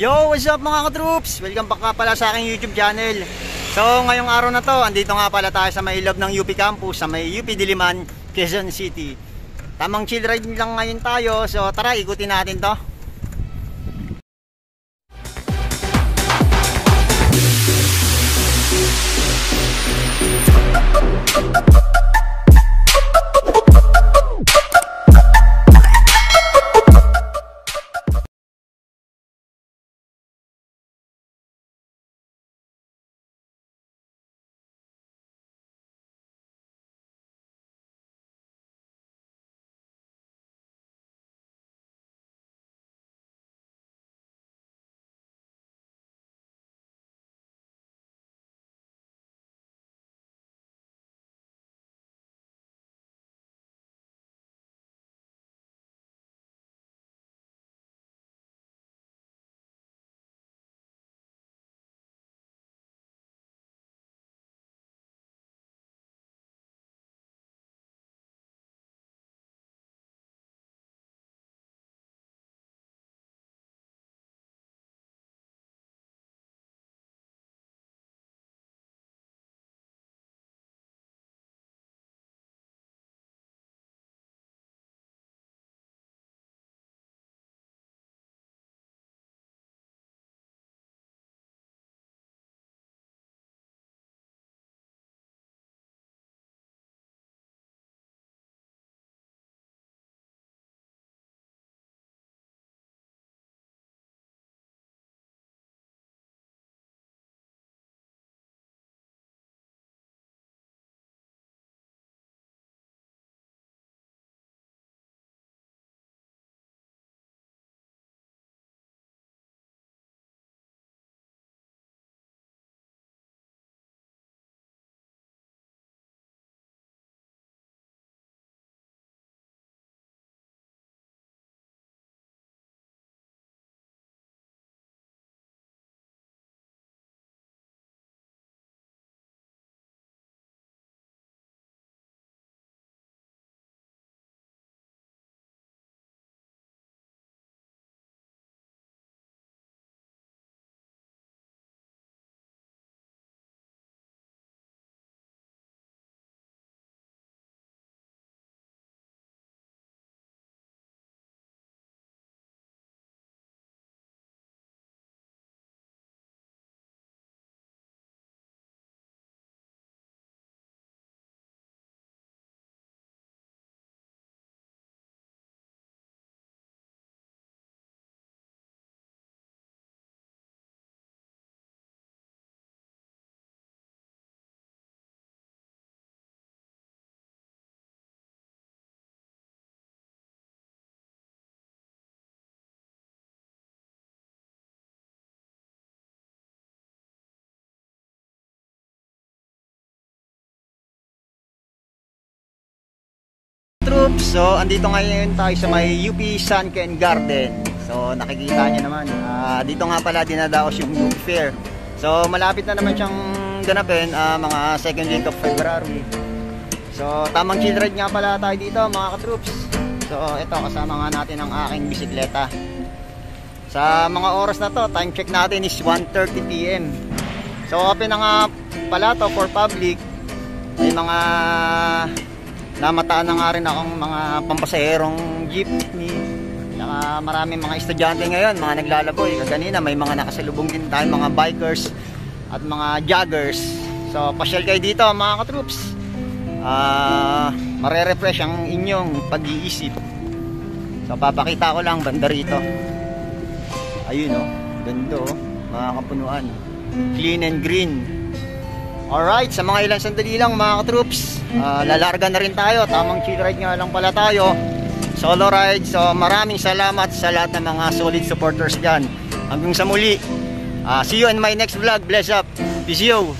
Yo, what's up mga ka-troops? Welcome back nga pala sa aking YouTube channel. So, ngayong araw na to, andito nga pala tayo sa may loob ng UP Campus, sa may UP Diliman, Quezon City. Tamang chill ride lang ngayon tayo. So, tara, ikutin natin to. Troops, so andito ngayon tayo sa may UP Sun Ken Garden. So nakikita nyo naman, dito nga pala dinadaos yung UP Fair. So malapit na naman siyang ganapin, mga second week of February. So tamang chill ride nga pala tayo dito mga ka-troops. So ito, kasama nga natin ang aking bisikleta. Sa mga oras na to, time check natin is 1:30 PM. So open na nga pala to for public. May mga namataan na nga rin akong mga pampasaherong jeepney. Saka maraming mga estudyante ngayon, mga naglalaboy. Kanina may mga nakasalubong din tayo, mga bikers at mga joggers. So pasyal kayo dito mga ka-troops. Marerefresh ang inyong pag-iisip. So papakita ko lang banda rito. Ayun ganda mga kapunuan. Clean and green. Alright, sa mga ilang sandali lang mga ka-troops, lalarga na rin tayo. Tamang chill ride nga lang pala tayo, solo ride. So maraming salamat sa lahat ng mga solid supporters dyan. Hanggang sa muli, see you in my next vlog. Bless up, peace you.